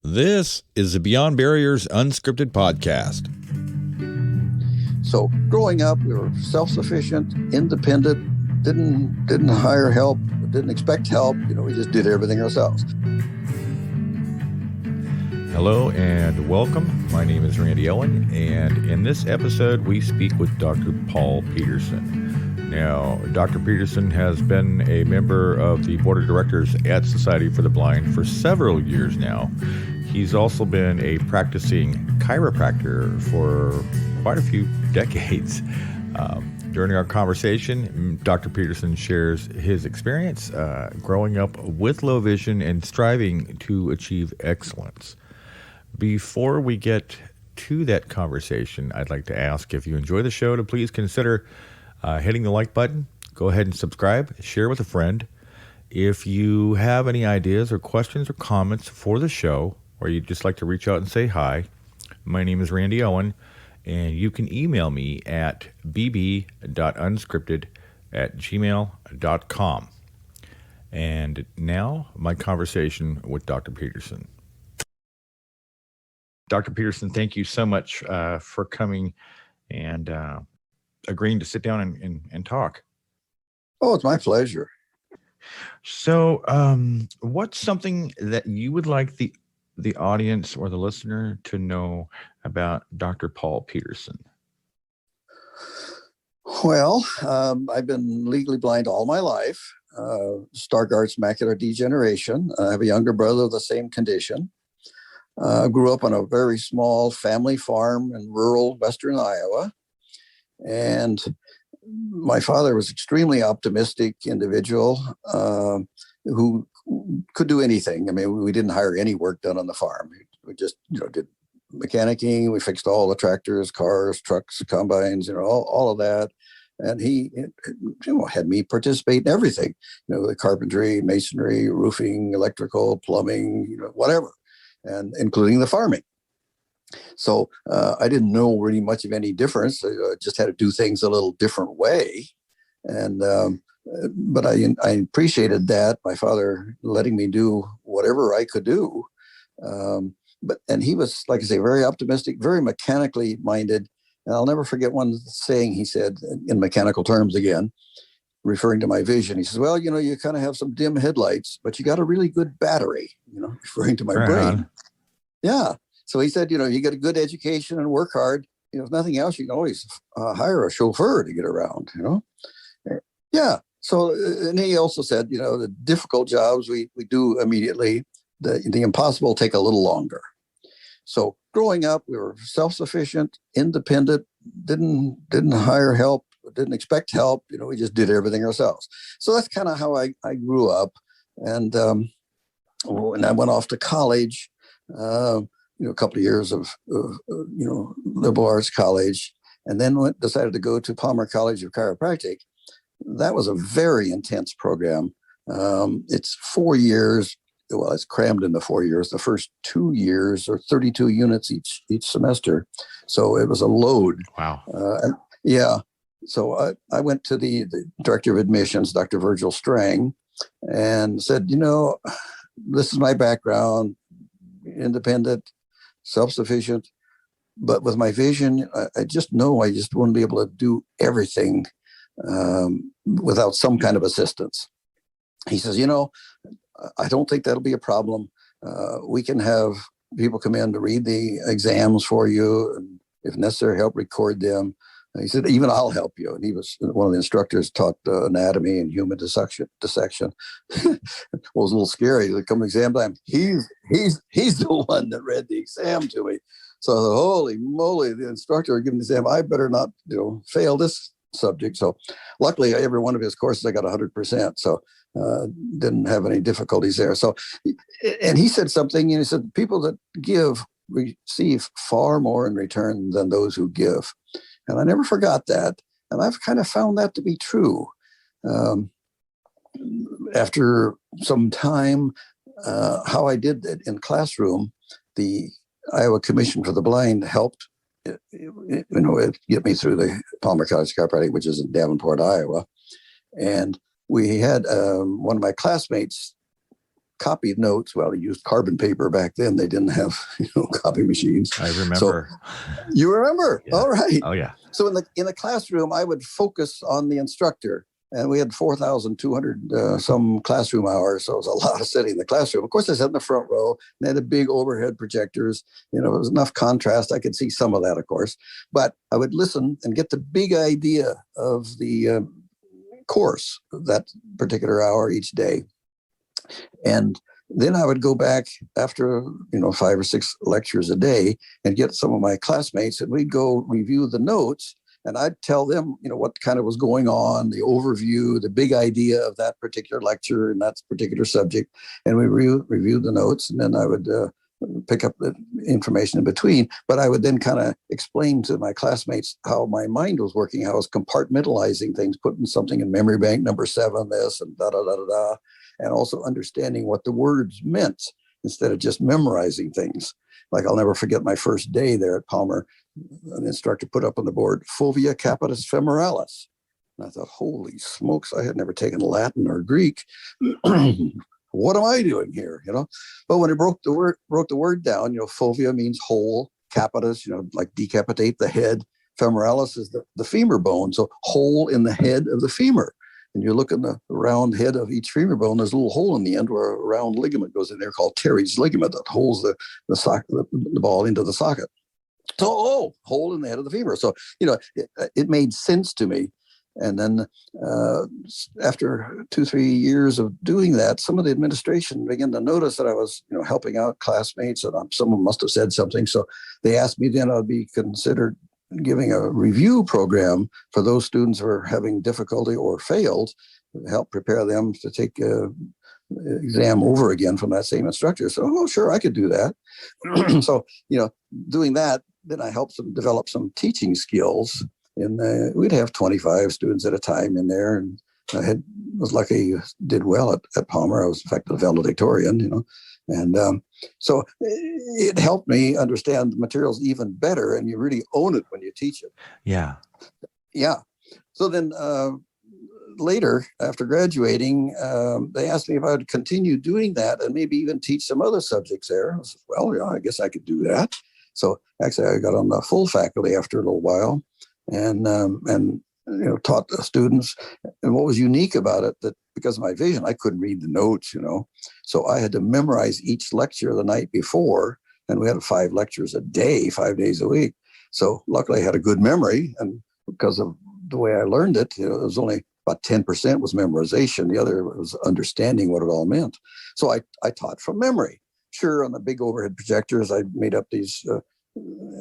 This is the Beyond Barriers Unscripted podcast. So growing up, we were self-sufficient, independent, didn't hire help, didn't expect help. We just did everything ourselves. Hello and welcome. My name is Randy Owen, and in this episode, we speak with Dr. Paul Peterson. Now, Dr. Peterson has been a member of the board of directors at Society for the Blind for several years now. He's also been a practicing chiropractor for quite a few decades. During our conversation, Dr. Peterson shares his experience growing up with low vision and striving to achieve excellence. Before we get to that conversation, I'd like to ask if you enjoy the show to please consider hitting the like button. Go ahead and subscribe, share with a friend. If you have any ideas or questions or comments for the show, or you'd just like to reach out and say hi, my name is Randy Owen, and you can email me at bb.unscripted@gmail.com. And now, my conversation with Dr. Peterson. Dr. Peterson, thank you so much for coming and agreeing to sit down and talk. Oh, it's my pleasure. So what's something that you would like the audience or the listener to know about Dr. Paul Peterson? Well, I've been legally blind all my life. Stargardt's macular degeneration. I have a younger brother with the same condition. Grew up on a very small family farm in rural western Iowa. And my father was an extremely optimistic individual who could do anything. I mean, we didn't hire any work done on the farm. We just, did mechanicking. We fixed all the tractors, cars, trucks, combines, all of that. And he had me participate in everything, the carpentry, masonry, roofing, electrical, plumbing, whatever, and including the farming. So I didn't know really much of any difference. I just had to do things a little different way. And but I appreciated that, my father letting me do whatever I could do. And he was, like I say, very optimistic, very mechanically minded. And I'll never forget one saying he said in mechanical terms again, referring to my vision. He says, well, you kind of have some dim headlights, but you got a really good battery, referring to my brain. Yeah. So he said, you get a good education and work hard. If nothing else, you can always hire a chauffeur to get around, Yeah. So, and he also said, the difficult jobs we do immediately, the impossible take a little longer. So growing up, we were self-sufficient, independent, didn't hire help, didn't expect help. We just did everything ourselves. So that's kind of how I grew up. And when I went off to college, a couple of years of liberal arts college, and then decided to go to Palmer College of Chiropractic. That was a very intense program. It's 4 years. Well, it's crammed into 4 years. The first 2 years are 32 units each semester. So it was a load. Wow. Yeah. So I went to the director of admissions, Dr. Virgil Strang, and said, this is my background, independent, self-sufficient, but with my vision, I just know I just wouldn't be able to do everything without some kind of assistance. He says, I don't think that'll be a problem. We can have people come in to read the exams for you, and if necessary, help record them. And he said, even I'll help you. And he was one of the instructors, taught anatomy and human dissection. Well, it was a little scary. Come exam time, he's the one that read the exam to me. So I thought, holy moly, the instructor giving the exam, I better not fail this subject. So luckily, every one of his courses, I got 100%. So didn't have any difficulties there. So, and he said something, he said, people that give receive far more in return than those who give. And I never forgot that. And I've kind of found that to be true. After some time, how I did it in classroom, the Iowa Commission for the Blind helped get me through the Palmer College of Chiropractic, which is in Davenport, Iowa. And we had one of my classmates copied notes. Well, they used carbon paper back then. They didn't have, copy machines. I remember. So, you remember? Yeah. All right. Oh, yeah. So in the classroom, I would focus on the instructor. And we had 4,200 some classroom hours. So it was a lot of sitting in the classroom. Of course, I sat in the front row and they had the big overhead projectors. It was enough contrast. I could see some of that, of course. But I would listen and get the big idea of the course that particular hour each day. And then I would go back after, 5 or 6 lectures a day and get some of my classmates, and we'd go review the notes. And I'd tell them, what kind of was going on, the overview, the big idea of that particular lecture and that particular subject. And we reviewed the notes, and then I would pick up the information in between. But I would then kind of explain to my classmates how my mind was working, how I was compartmentalizing things, putting something in memory bank number 7, this and da-da-da-da-da, and also understanding what the words meant instead of just memorizing things. Like I'll never forget my first day there at Palmer. An instructor put up on the board, fovea capitis femoralis. And I thought, holy smokes, I had never taken Latin or Greek. What am I doing here? But when it broke the word down, fovea means whole, capitis, like decapitate the head. Femoralis is the femur bone. So hole in the head of the femur. And you look in the round head of each femur bone, there's a little hole in the end where a round ligament goes in there called teres ligament that holds the ball into the socket. So, hole in the head of the femur. So, it made sense to me. And then after 2-3 years of doing that, some of the administration began to notice that I was, helping out classmates, and someone must have said something. So they asked me then I'd be considered giving a review program for those students who are having difficulty or failed, to help prepare them to take exam over again from that same instructor. So, sure, I could do that. So, doing that, then I helped them develop some teaching skills. And we'd have 25 students at a time in there. And I was lucky, did well at Palmer. I was, in fact, a valedictorian, And so it helped me understand the materials even better. And you really own it when you teach it. Yeah. Yeah. So then later, after graduating, they asked me if I would continue doing that and maybe even teach some other subjects there. I said, well, I guess I could do that. So actually, I got on the full faculty after a little while, and taught the students. And what was unique about it, that because of my vision, I couldn't read the notes, So I had to memorize each lecture the night before, and we had 5 lectures a day, 5 days a week. So luckily, I had a good memory, and because of the way I learned it, it was only about 10% was memorization. The other was understanding what it all meant. So I taught from memory. Sure, on the big overhead projectors, I made up these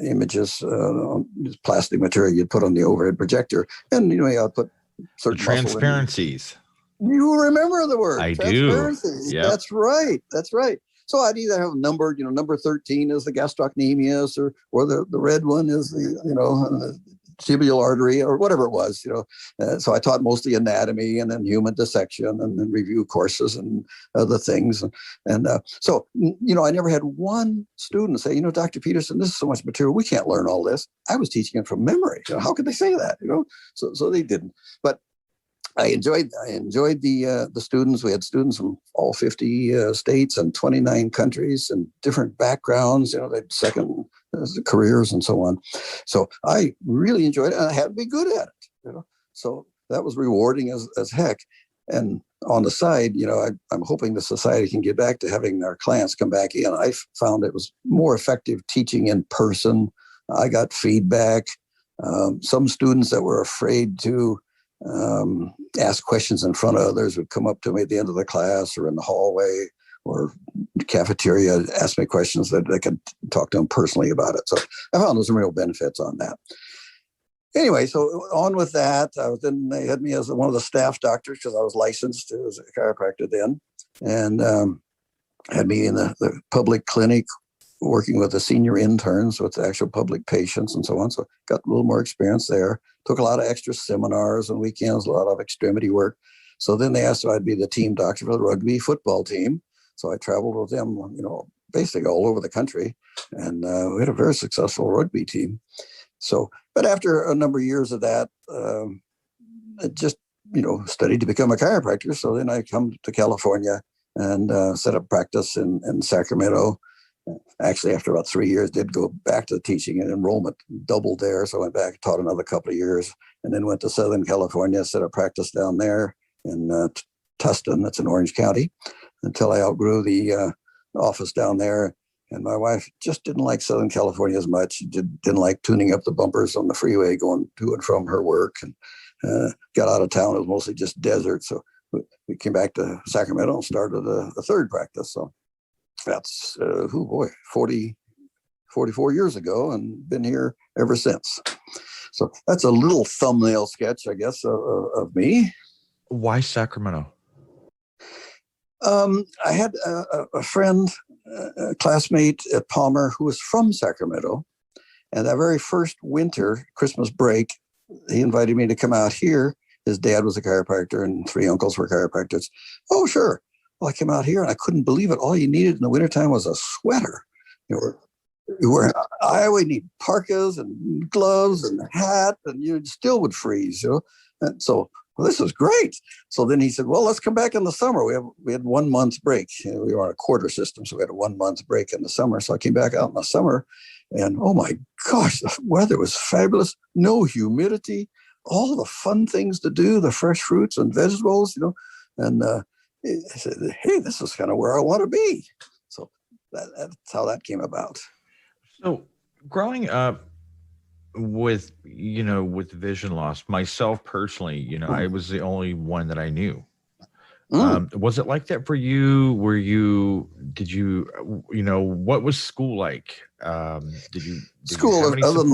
images on this plastic material you'd put on the overhead projector. And, I'd put certain transparencies. You remember the word. I transparencies. do. Yep. That's right. That's right. So I'd either have numbered, number 13 is the gastrocnemius, or the red one is the tibial artery, or whatever it was, So I taught mostly anatomy and then human dissection and then review courses and other things. And so, I never had one student say, Dr. Peterson, this is so much material, we can't learn all this. I was teaching it from memory. How could they say that? So they didn't. But I enjoyed the students. We had students from all 50 states and 29 countries and different backgrounds. They had second careers and so on. So I really enjoyed it, and I had to be good at it. So that was rewarding as heck. And on the side, I'm hoping the society can get back to having our clients come back in. I found it was more effective teaching in person. I got feedback. Some students that were afraid to ask questions in front of others would come up to me at the end of the class or in the hallway or cafeteria, ask me questions that I could talk to them personally about it. So I found there's some real benefits on that. Anyway, so on with that. Then they had me as one of the staff doctors because I was licensed as a chiropractor then, and had me in the public clinic working with the senior interns with the actual public patients and so on. So got a little more experience there. Took a lot of extra seminars on weekends, a lot of extremity work. So then they asked if I'd be the team doctor for the rugby football team. So I traveled with them, basically all over the country. And we had a very successful rugby team. So, but after a number of years of that, I just, studied to become a chiropractor. So then I come to California and set up practice in Sacramento. Actually, after about 3 years, did go back to teaching, and enrollment doubled there. So I went back, taught another couple of years, and then went to Southern California, set up practice down there in Tustin, that's in Orange County, until I outgrew the office down there. And my wife just didn't like Southern California as much. She didn't like tuning up the bumpers on the freeway going to and from her work, and got out of town. It was mostly just desert. So we came back to Sacramento and started a third practice. So that's, 44 years ago, and been here ever since. So that's a little thumbnail sketch, I guess, of me. Why Sacramento? I had a friend, a classmate at Palmer, who was from Sacramento. And that very first winter, Christmas break, he invited me to come out here. His dad was a chiropractor and 3 uncles were chiropractors. Oh, sure. Well, I came out here and I couldn't believe it. All you needed in the wintertime was a sweater. I always need parkas and gloves and a hat, and you still would freeze, And so, well, this is great. So then he said, well, let's come back in the summer. We had 1 month break. We were on a quarter system, so we had a 1 month break in the summer. So I came back out in the summer, and oh my gosh, the weather was fabulous. No humidity, all the fun things to do, the fresh fruits and vegetables, And I said, hey, this is kind of where I want to be. So that's how that came about. So growing up with vision loss, myself personally, I was the only one that I knew. Was it like that for you? What was school like? School, other than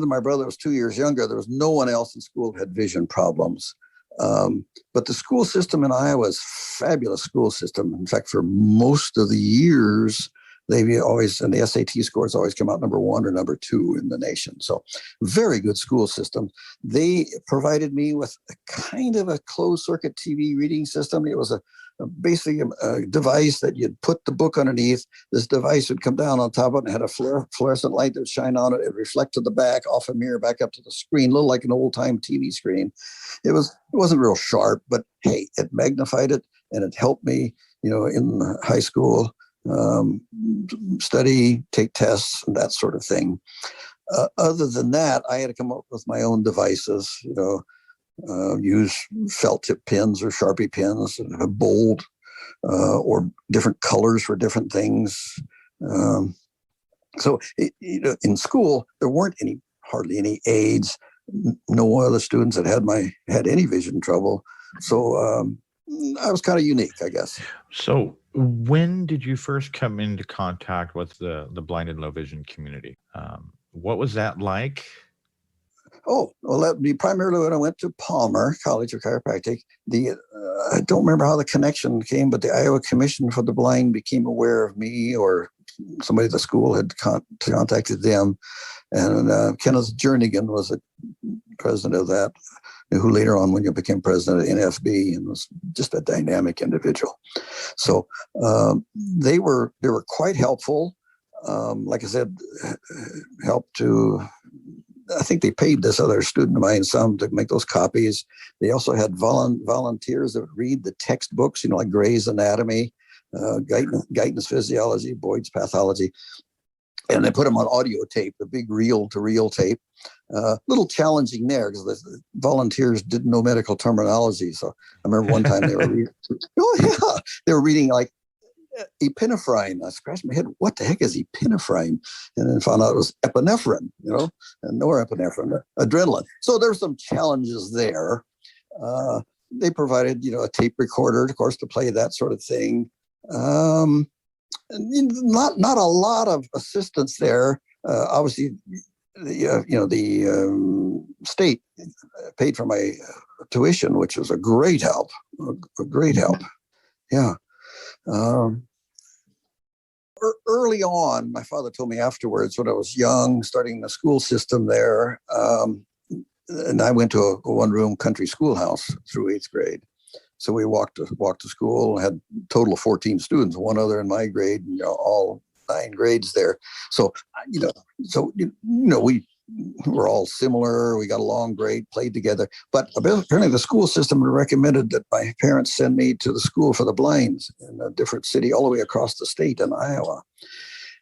my brother was 2 years younger, there was no one else in school who had vision problems. But the school system in Iowa is a fabulous school system. In fact, for most of the years, they always, and the SAT scores always come out number 1 or number 2 in the nation. So very good school system. They provided me with a kind of a closed circuit TV reading system. It was basically a device that you'd put the book underneath. This device would come down on top of it and had a fluorescent light that would shine on it. It reflected the back off a mirror back up to the screen, a little like an old time TV screen. It wasn't real sharp, but hey, it magnified it, and it helped me, in high school, study, take tests, and that sort of thing. Other than that, I had to come up with my own devices, use felt tip pens or Sharpie pens, and bold or different colors for different things. So in school, there weren't hardly any aides. No other students that had any vision trouble. So I was kind of unique, I guess. So when did you first come into contact with the blind and low vision community? What was that like? Oh, well, that would be primarily when I went to Palmer College of Chiropractic. I don't remember how the connection came, but the Iowa Commission for the Blind became aware of me, or somebody at the school had contacted them. And Kenneth Jernigan was the president of that, who later on, when you became president of NFB, and was just a dynamic individual. So they were quite helpful. Like I said, helped to. I think they paid this other student of mine some to make those copies. They also had volunteers that would read the textbooks, like Gray's Anatomy, Guyton's Physiology, Boyd's Pathology. And they put them on audio tape, the big reel-to-reel tape. Little challenging there because the volunteers didn't know medical terminology. So I remember one time they were reading like epinephrine. I scratched my head. What the heck is epinephrine? And then found out it was epinephrine, and norepinephrine, adrenaline. So there's some challenges there. They provided, a tape recorder, of course, to play that sort of thing. Not a lot of assistance there. Obviously, the state paid for my tuition, which was a great help. A great help. Yeah. Early on, my father told me afterwards, when I was young, starting the school system there, and I went to a one-room country schoolhouse through 8th grade. So we walked to school, had a total of 14 students, one other in my grade, all 9 grades there. So, we we're all similar. We got along great, played together. But apparently the school system recommended that my parents send me to the school for the blind in a different city all the way across the state in Iowa.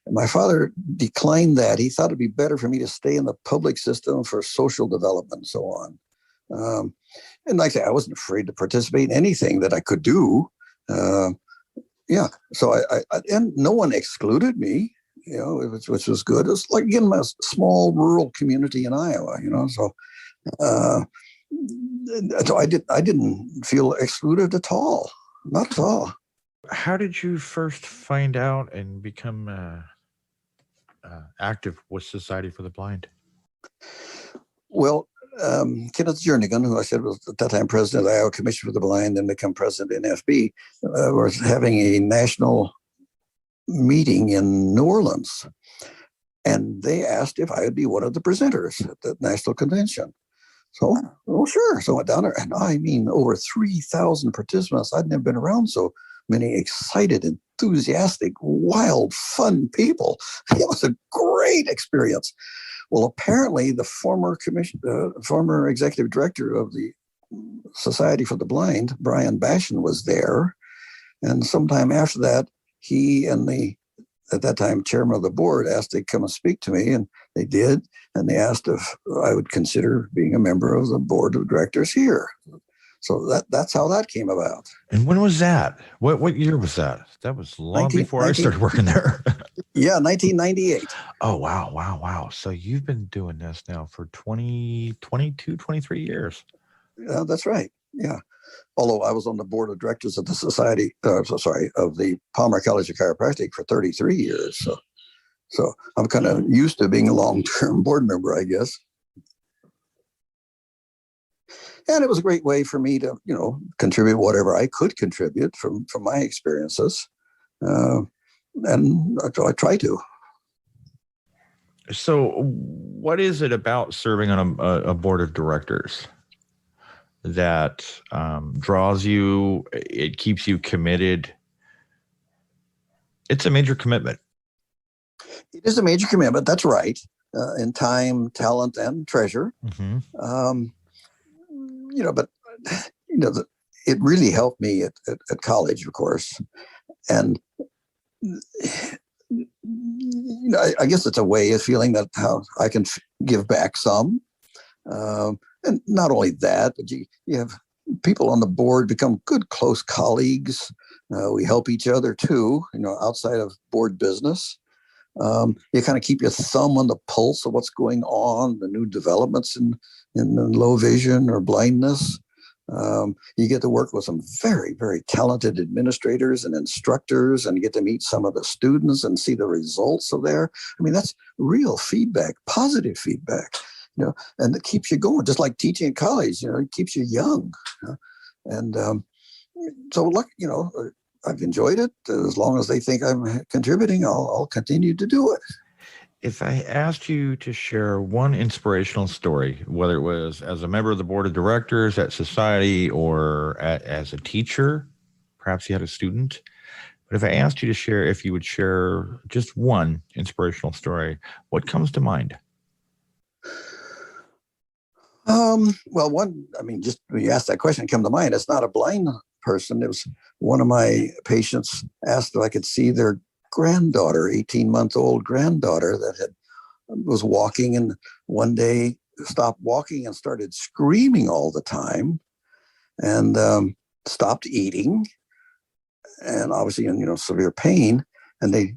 And my father declined that. He thought it'd be better for me to stay in the public system for social development and so on. And like I say, I wasn't afraid to participate in anything that I could do. Yeah. So I and no one excluded me, which was good. It was like, again, my small rural community in Iowa, so I didn't feel excluded at all. Not at all. How did you first find out and become active with Society for the Blind? Well, Kenneth Jernigan, who I said was at that time president of the Iowa Commission for the Blind, then become president of NFB, was having a national meeting in New Orleans. And they asked if I would be one of the presenters at the national convention. So, well, sure. So I went down there, and I mean, over 3,000 participants. I'd never been around so many excited, enthusiastic, wild, fun people. It was a great experience. Well, apparently the former executive director of the Society for the Blind, Brian Bashan, was there. And sometime after that, he and at that time, chairman of the board asked to come and speak to me, and they did. And they asked if I would consider being a member of the board of directors here. So that's how that came about. And when was that? What year was that? That was long before I started working there. Yeah, 1998. Oh, wow. So you've been doing this now for 22, 23 years. Yeah, that's right. Yeah. Although I was on the board of directors of the Society, of the Palmer College of Chiropractic for 33 years. So I'm kind of used to being a long-term board member, I guess. And it was a great way for me to, contribute whatever I could contribute from my experiences. And I try to. So what is it about serving on a board of directors that draws you? It keeps you committed? It's a major commitment. It is a major commitment. That's right. In time, talent, and treasure. Mm-hmm. But it really helped me at college, of course. And I guess it's a way of feeling that how I can give back some. And not only that, but you have people on the board become good, close colleagues. We help each other too, outside of board business. You kind of keep your thumb on the pulse of what's going on, the new developments in low vision or blindness. You get to work with some very, very talented administrators and instructors, and you get to meet some of the students and see the results of there. I mean, that's real feedback, positive feedback, and it keeps you going, just like teaching at college, it keeps you young. And so look, I've enjoyed it. As long as they think I'm contributing, I'll continue to do it. If I asked you to share one inspirational story, whether it was as a member of the board of directors at Society or as a teacher, perhaps you had a student, but if I asked you to share, if you would share just one inspirational story, what comes to mind? Well, just when you asked that question, it came to mind. It's not a blind person. It was one of my patients asked if I could see their granddaughter, 18-month-old granddaughter that was walking, and one day stopped walking and started screaming all the time, and stopped eating, and obviously in severe pain. And they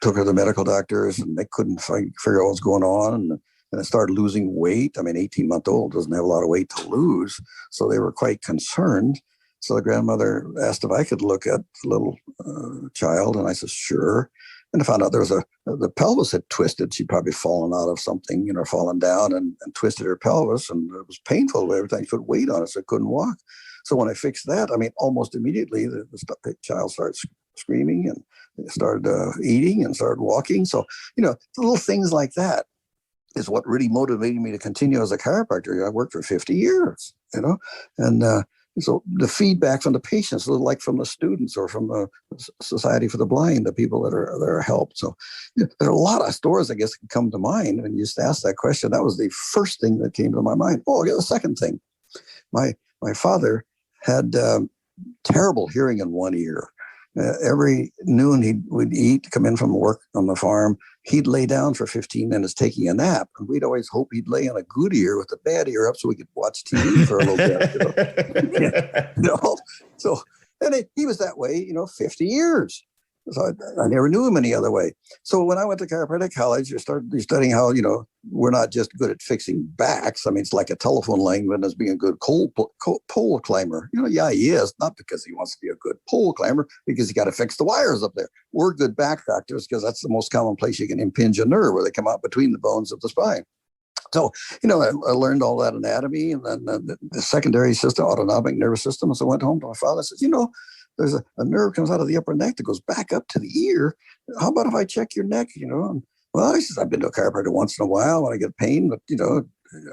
took her to the medical doctors, and they couldn't figure out what was going on. And it started losing weight. I mean, 18-month-old doesn't have a lot of weight to lose, so they were quite concerned. So the grandmother asked if I could look at the little child, and I said, sure. And I found out the pelvis had twisted. She'd probably fallen out of something, fallen down and twisted her pelvis, and it was painful every time she put weight on it, so I couldn't walk. So when I fixed that, almost immediately the child started screaming and started eating and started walking. So, little things like that is what really motivated me to continue as a chiropractor. I worked for 50 years, and So the feedback from the patients, like from the students or from the Society for the Blind, the people that are helped. So there are a lot of stories, I guess, that come to mind when you just asked that question. That was the first thing that came to my mind. Oh, I got the second thing. My father had terrible hearing in one ear. Every noon we'd eat, come in from work on the farm. He'd lay down for 15 minutes taking a nap. And we'd always hope he'd lay in a good ear with the bad ear up so we could watch TV for a little bit. So, and he was that way, 50 years. So I never knew him any other way. So when I went to chiropractic college, you started studying how, we're not just good at fixing backs. I mean, it's like a telephone lineman as being a good pole climber. Yeah, he is, not because he wants to be a good pole climber, because he got to fix the wires up there. We're good back doctors because that's the most common place you can impinge a nerve, where they come out between the bones of the spine. So, I learned all that anatomy, and then the secondary system, autonomic nervous system. So I went home to my father and said, there's a nerve comes out of the upper neck that goes back up to the ear. How about if I check your neck, And, well, he says, I've been to a chiropractor once in a while when I get pain, but,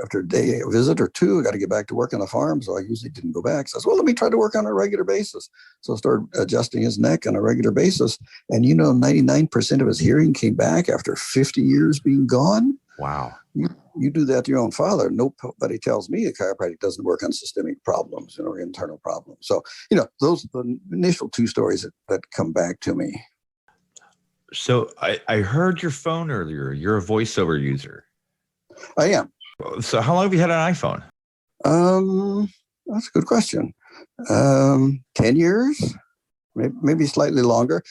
after a visit or two, I got to get back to work on the farm. So I usually didn't go back. So I said, well, let me try to work on a regular basis. So I started adjusting his neck on a regular basis. And, 99% of his hearing came back after 50 years being gone. Wow. You do that to your own father. Nobody tells me a chiropractic doesn't work on systemic problems, or internal problems. So, those are the initial two stories that come back to me. So I heard your phone earlier. You're a voiceover user. I am. So how long have you had an iPhone? That's a good question. 10 years, maybe slightly longer.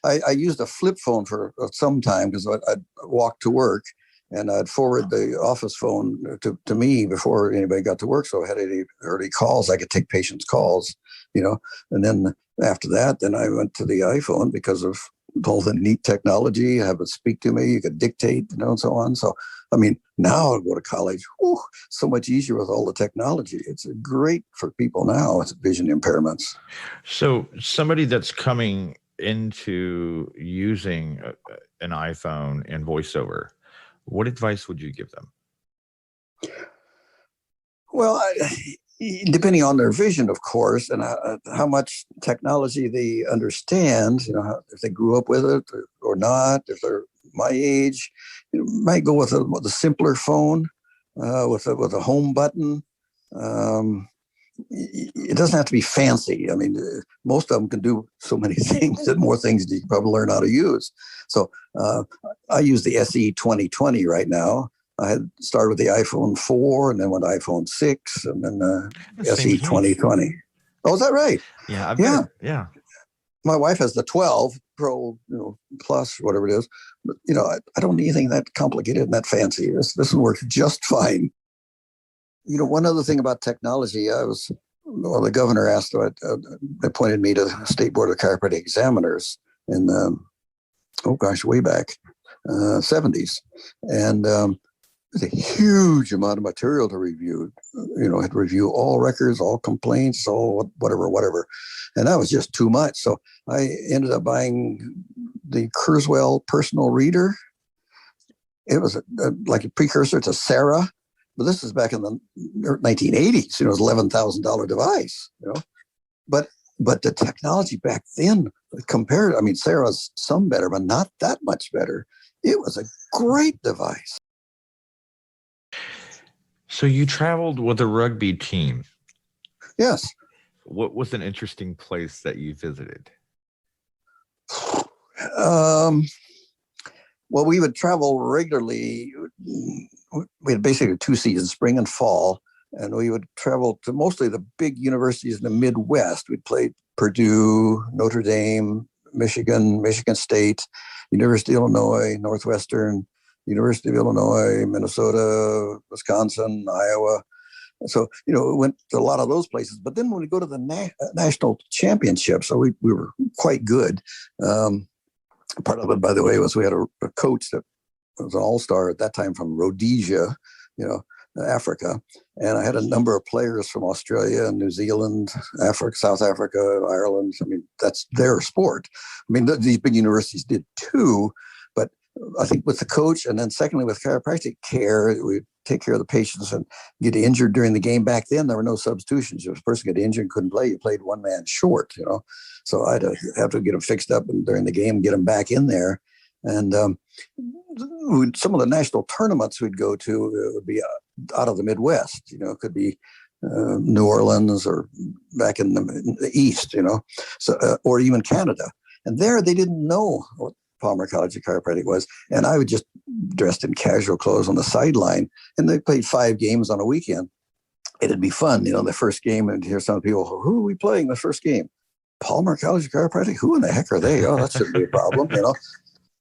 I used a flip phone for some time because I'd walk to work. And I'd forward the office phone to me before anybody got to work. So I had any early calls. I could take patients' calls, And then after that, then I went to the iPhone because of all the neat technology. Have it speak to me. You could dictate, and so on. So, now I go to college. So much easier with all the technology. It's great for people now with vision impairments. So somebody that's coming into using an iPhone and voiceover, what advice would you give them? Well, depending on their vision, of course, and how much technology they understand, if they grew up with it or not, if they're my age, might go with a simpler phone with a home button. It doesn't have to be fancy. Most of them can do so many things, and more things that you can probably learn how to use. So I use the SE 2020 right now. I had started with the iPhone 4 and then went to iPhone 6 and then SE 2020. Oh, is that right? Yeah. Yeah. My wife has the 12 Pro, Plus, whatever it is. But, I don't need anything that complicated and that fancy. This one works just fine. One other thing about technology, the governor appointed me to the State Board of Chiropractic Examiners in, way back, 70s. And there's a huge amount of material to review. I had to review all records, all complaints, all whatever. And that was just too much. So I ended up buying the Kurzweil personal reader. It was like a precursor to Sarah. But this is back in the 1980s. It was $11,000 device. But the technology back then compared, Sarah's some better, but not that much better. It was a great device. So you traveled with a rugby team. Yes. What was an interesting place that you visited? Well, we would travel regularly. We had basically 2 seasons, spring and fall, and we would travel to mostly the big universities in the Midwest. We'd play Purdue, Notre Dame, Michigan State, University of Illinois, Northwestern, University of Illinois, Minnesota, Wisconsin, Iowa. So, we went to a lot of those places. But then when we go to the national championships, so we were quite good. Part of it, by the way, was we had a coach that was an all-star at that time from Rhodesia, Africa. And I had a number of players from Australia and New Zealand, Africa, South Africa, Ireland. That's their sport. These big universities did too, but I think with the coach, and then secondly with chiropractic care, we take care of the patients and get injured during the game. Back then, there were no substitutions. If a person got injured and couldn't play, you played one man short, So I'd have to get them fixed up and during the game, get them back in there. And some of the national tournaments we'd go to would be out of the Midwest. It could be New Orleans or back in the East, so or even Canada. And there they didn't know what Palmer College of Chiropractic was. And I would just dressed in casual clothes on the sideline. And they played 5 games on a weekend. It'd be fun, the first game, and hear some people, who are we playing the first game? Palmer College of Chiropractic? Who in the heck are they? Oh, that shouldn't be a problem,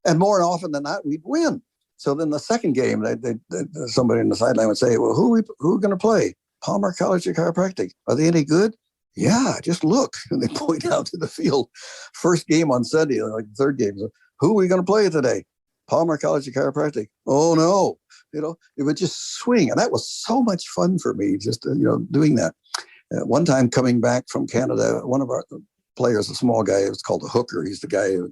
And more often than not, we'd win. So then the second game, somebody in the sideline would say, well, who are going to play? Palmer College of Chiropractic. Are they any good? Yeah, just look. And they point out to the field. First game on Sunday, like the third game. Who are we going to play today? Palmer College of Chiropractic. Oh, no. It would just swing. And that was so much fun for me, just, doing that. One time coming back from Canada, one of our players, a small guy, it was called a hooker. He's the guy who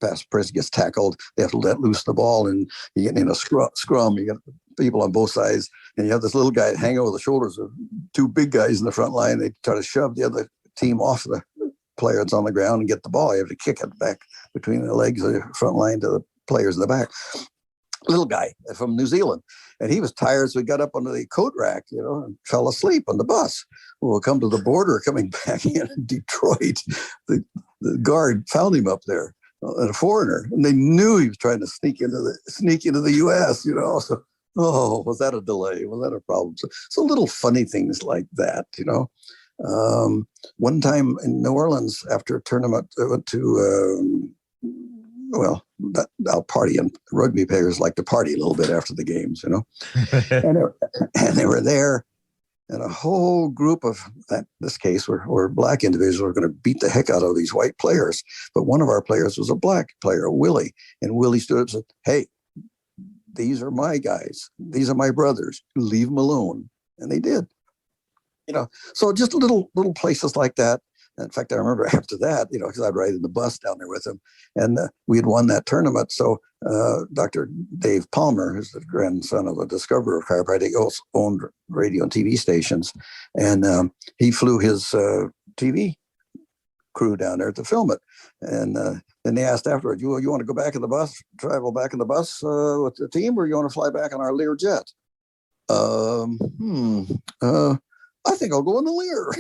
pass press gets tackled. They have to let loose the ball, and you get in a scrum. You got people on both sides, and you have this little guy hang over the shoulders of 2 big guys in the front line. They try to shove the other team off the player that's on the ground and get the ball. You have to kick it back between the legs of the front line to the players in the back. Little guy from New Zealand, and he was tired, so he got up onto the coat rack, and fell asleep on the bus. Well, we'll come to the border coming back in Detroit. The guard found him up there, a foreigner, and they knew he was trying to sneak into the U.S. So, was that a delay? Was that a problem? So little funny things like that. One time in New Orleans after a tournament, I went to I'll party, and rugby players like to party a little bit after the games, and they were there, and a whole group of, in this case, were black individuals were going to beat the heck out of these white players. But one of our players was a black player, Willie, and Willie stood up and said, "Hey, these are my guys. These are my brothers. Leave them alone." And they did. So just little places like that. In fact, I remember after that, because I'd ride in the bus down there with him, and we had won that tournament. So Dr. Dave Palmer, who's the grandson of the discoverer of chiropractic, also owned radio and TV stations, and he flew his TV crew down there to film it. And then they asked afterwards, you want to go back in the bus, travel back in the bus with the team, or you want to fly back on our Lear jet? I think I'll go in the Lear.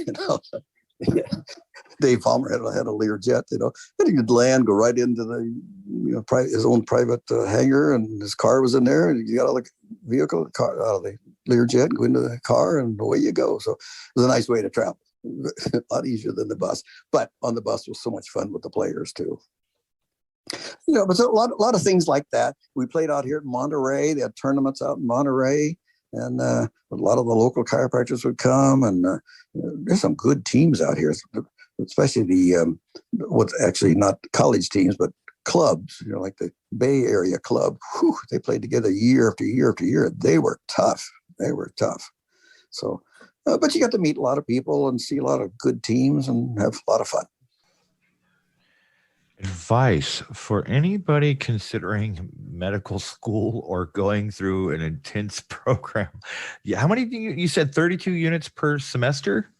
Dave Palmer had a Lear jet, and he could land, go right into the his own private hangar, and his car was in there, and you got out of the out of the Lear jet, go into the car, and away you go. So it was a nice way to travel. A lot easier than the bus, but on the bus was so much fun with the players too. But so a lot of things like that. We played out here at Monterey. They had tournaments out in Monterey. And a lot of the local chiropractors would come, and there's some good teams out here, especially the what's actually not college teams, but clubs, like the Bay Area Club. Whew, they played together year after year after year. They were tough. So, but you got to meet a lot of people and see a lot of good teams and have a lot of fun. Advice for anybody considering medical school or going through an intense program. Yeah, how many you said 32 units per semester?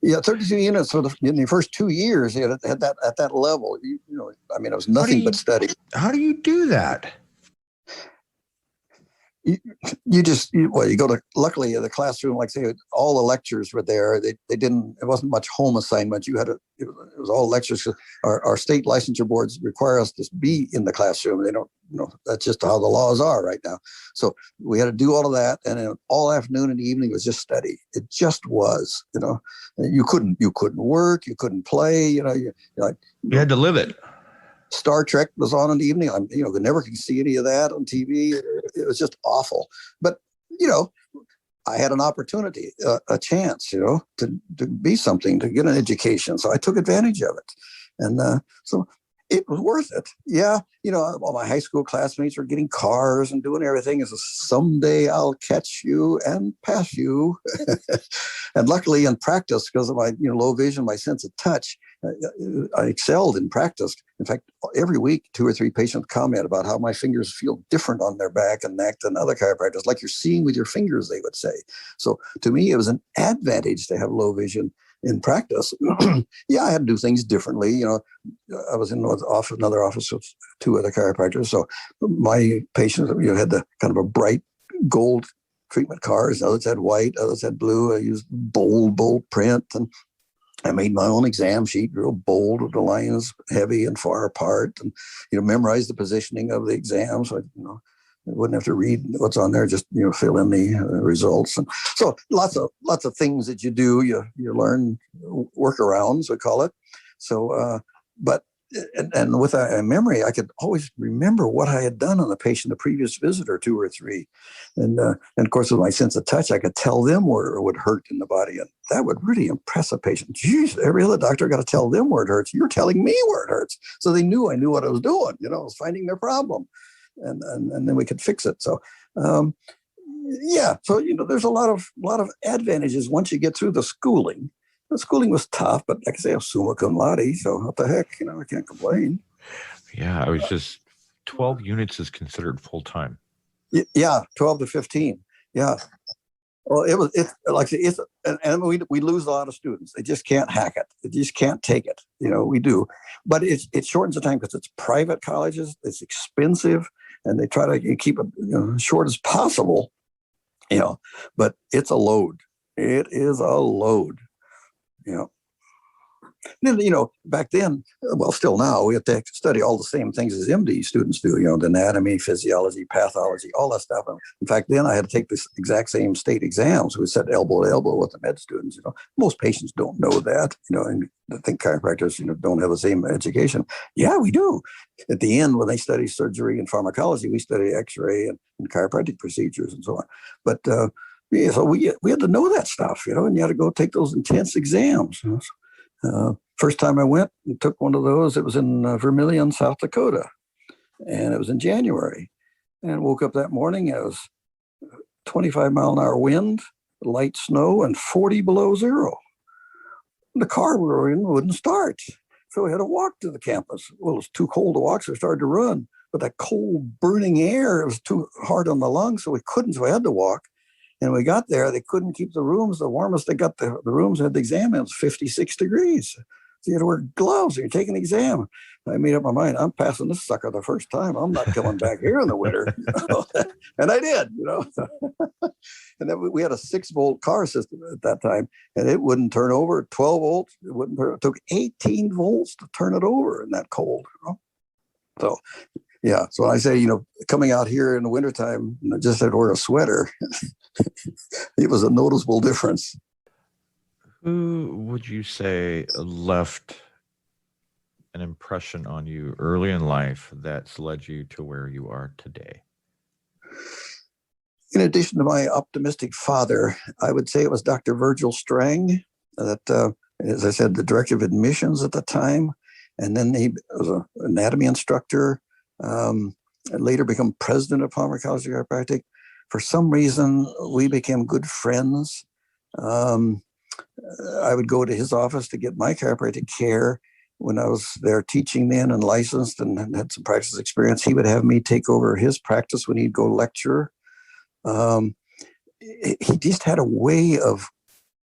Yeah, 32 units in the first 2 years. You had that at that level. It was nothing but study. How do you do that? You go to, luckily the classroom, like say all the lectures were there. It wasn't much home assignment. It was all lectures. Our state licensure boards require us to be in the classroom. They don't, that's just how the laws are right now. So we had to do all of that. And then all afternoon and evening was just study. It just was, you couldn't work, you couldn't play, you had to live it. Star Trek was on in the evening. We never could see any of that on TV. It was just awful. But, I had an opportunity, a chance, to be something, to get an education. So I took advantage of it. And so it was worth it. Yeah. All my high school classmates were getting cars and doing everything. It's someday I'll catch you and pass you. And luckily in practice, because of my low vision, my sense of touch, I excelled in practice. In fact, every week, 2 or 3 patients comment about how my fingers feel different on their back and neck than other chiropractors, like you're seeing with your fingers, they would say. So to me, it was an advantage to have low vision in practice. Yeah, I had to do things differently. You know, I was in another office with 2 other chiropractors. So my patients, had the kind of a bright gold treatment cards. Others had white, others had blue. I used bold print, and I made my own exam sheet, real bold, with the lines heavy and far apart, and memorized the positioning of the exam, so I wouldn't have to read what's on there. Just fill in the results. And so lots of things that you do. You learn workarounds, we call it. So, but. And with a memory, I could always remember what I had done on the patient, the previous visit, or 2 or 3. And of course, with my sense of touch, I could tell them where it would hurt in the body. And that would really impress a patient. Geez, every other doctor got to tell them where it hurts. You're telling me where it hurts. So they knew I knew what I was doing. I was finding their problem. And then we could fix it. So, yeah. So, there's a lot of advantages once you get through the schooling. The schooling was tough, but like I say, I'm summa cum laude, so what the heck, I can't complain. Yeah, I was just 12 units is considered full time. Yeah, 12 to 15. Yeah. Well, and we lose a lot of students. They just can't hack it. They just can't take it. We do, but it shortens the time because it's private colleges. It's expensive, and they try to keep it short as possible. But it's a load. It is a load. Then, back then, well, still now, we have to study all the same things as MD students do, the anatomy, physiology, pathology, all that stuff. In fact, then I had to take this exact same state exams. We sat elbow to elbow with the med students. Most patients don't know that, and I think chiropractors, don't have the same education. Yeah, we do. At the end, when they study surgery and pharmacology, we study x-ray and chiropractic procedures and so on. But, yeah, so we had to know that stuff, and you had to go take those intense exams. First time I went and took one of those, it was in Vermilion, South Dakota, and it was in January. And woke up that morning, it was 25-mile-an-hour wind, light snow, and 40 below zero. The car we were in wouldn't start, so we had to walk to the campus. Well, it was too cold to walk, so we started to run. But that cold, burning air, it was too hard on the lungs, so we couldn't, so we had to walk. And we got there, they couldn't keep the rooms. The warmest they got the rooms had the exam in was 56 degrees. So you had to wear gloves and you're taking an exam. I made up my mind, I'm passing this sucker the first time. I'm not coming back here in the winter. And I did, And then we had a 6-volt car system at that time, and it wouldn't turn over. 12 volts, it wouldn't turn. It took 18 volts to turn it over in that cold. So, yeah. So when I say, coming out here in the wintertime, just had to wear a sweater. It was a noticeable difference. Who would you say left an impression on you early in life that's led you to where you are today? In addition to my optimistic father, I would say it was Dr. Virgil Strang, that, as I said, the director of admissions at the time. And then he was an anatomy instructor, later become president of Pharmacology Chiropractic. For some reason, we became good friends. I would go to his office to get my chiropractic care when I was there teaching then and licensed and had some practice experience. He would have me take over his practice when he'd go lecture. He just had a way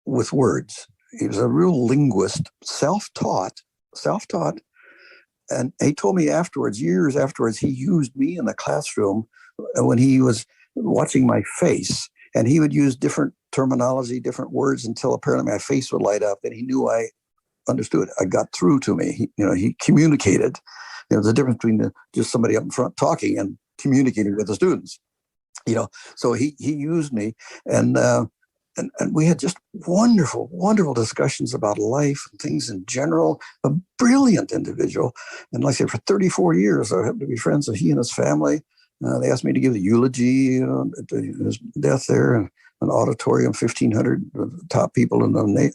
with words. He was a real linguist, self-taught. And he told me years afterwards, he used me in the classroom when he was watching my face, and he would use different terminology, different words until apparently my face would light up, and he knew I understood. I got through to me. He communicated. There's a difference between just somebody up in front talking and communicating with the students. So he used me, and we had just wonderful discussions about life and things in general. A brilliant individual, and like I said, for 34 years I happened to be friends with he and his family. They asked me to give the eulogy at his death there, in an auditorium, 1,500 top people in the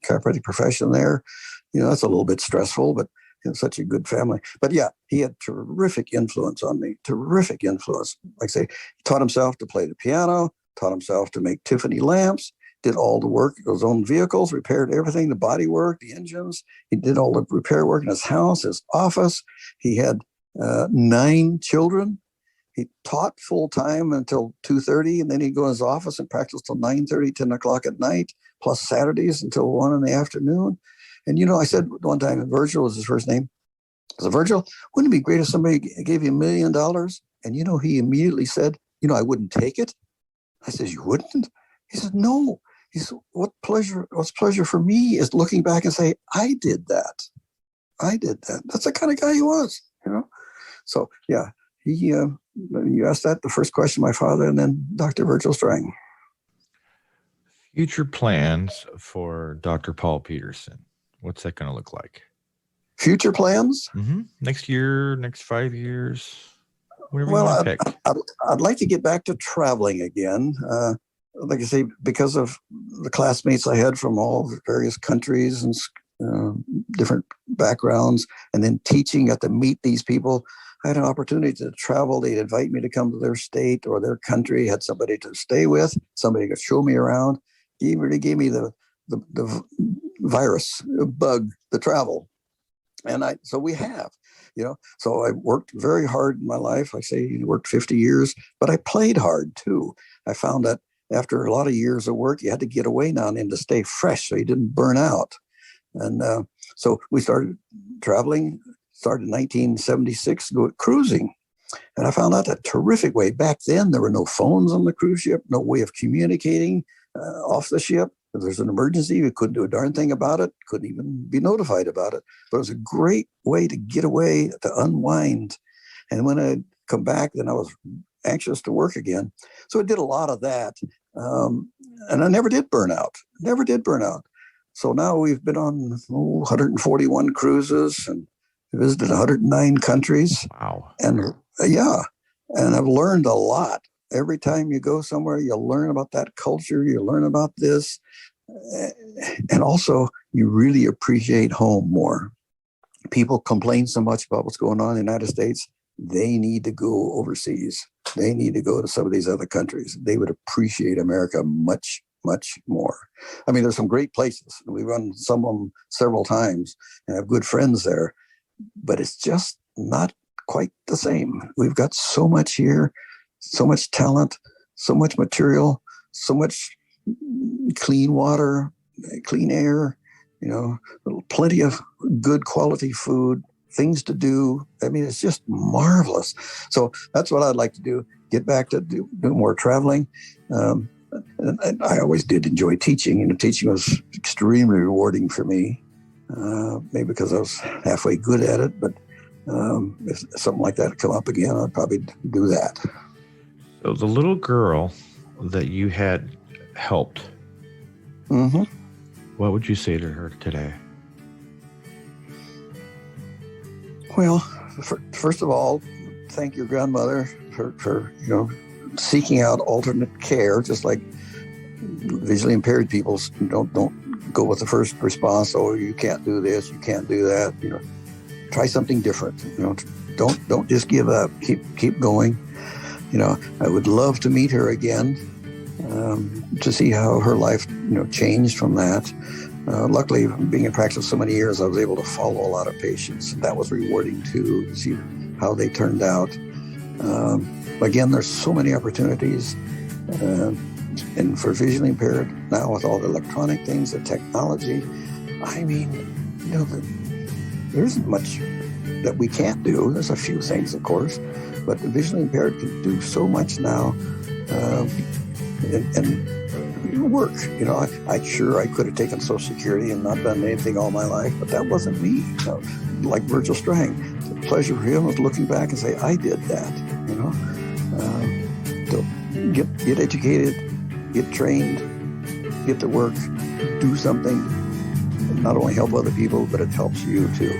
chiropractic profession there. That's a little bit stressful, but such a good family. But yeah, he had terrific influence on me, terrific influence. Like I say, he taught himself to play the piano, taught himself to make Tiffany lamps, did all the work, his own vehicles, repaired everything, the body work, the engines. He did all the repair work in his house, his office. He had 9 children. He taught full time until 2:30, and then he'd go in his office and practice till 9:30, 10 o'clock at night, plus Saturdays until 1 in the afternoon. And, I said one time, Virgil was his first name. I said, Virgil, wouldn't it be great if somebody gave you $1 million? And, he immediately said, I wouldn't take it. I said, you wouldn't? He said, no. He said, what's pleasure for me is looking back and say, I did that. That's the kind of guy he was, So, yeah, you asked that, the first question, my father, and then Dr. Virgil Strang. Future plans for Dr. Paul Peterson. What's that going to look like? Future plans? Mm-hmm. Next year, next 5 years, whatever you want to pick. I'd like to get back to traveling again. Like I say, because of the classmates I had from all various countries and different backgrounds, and then teaching, got to meet these people. I had an opportunity to travel. They'd invite me to come to their state or their country, had somebody to stay with, somebody could show me around. He really gave me the virus, bug, the travel. And so we have, so I worked very hard in my life. I say I worked 50 years, but I played hard too. I found that after a lot of years of work, you had to get away now and then to stay fresh so you didn't burn out. And so we started traveling, started in 1976, cruising. And I found out a terrific way. Back then, there were no phones on the cruise ship, no way of communicating off the ship. If there's an emergency, we couldn't do a darn thing about it, couldn't even be notified about it. But it was a great way to get away, to unwind. And when I come back, then I was anxious to work again. So I did a lot of that. And I never did burn out. So now we've been on 141 cruises and visited 109 countries. Wow. And and I've learned a lot. Every time you go somewhere, you learn about that culture, you learn about this. And also, you really appreciate home more. People complain so much about what's going on in the United States. They need to go overseas. They need to go to some of these other countries. They would appreciate America much, much more. I mean, there's some great places. We've run some of them several times and have good friends there, but it's just not quite the same. We've got so much here, so much talent, so much material, so much clean water, clean air, plenty of good quality food, things to do. I mean, it's just marvelous. So that's what I'd like to do, get back to do more traveling. And I always did enjoy teaching. Teaching was extremely rewarding for me, maybe because I was halfway good at it. But if something like that come up again, I'd probably do that. So the little girl that you had helped, mm-hmm. What would you say to her today? Well, first of all, thank your grandmother for seeking out alternate care, just like visually impaired people don't go with the first response. Oh, you can't do this, you can't do that. Try something different. Don't just give up. Keep going. I would love to meet her again, to see how her life changed from that. Luckily, being in practice so many years, I was able to follow a lot of patients. That was rewarding too, to see how they turned out. Again, there's so many opportunities. And for visually impaired, now with all the electronic things, the technology, I mean, there isn't much that we can't do. There's a few things, of course, but the visually impaired can do so much now. And work. I could have taken Social Security and not done anything all my life, but that wasn't me. Like Virgil Strang, the pleasure for him was looking back and say, I did that. So get educated, get trained, get to work, do something, and not only help other people, but it helps you too.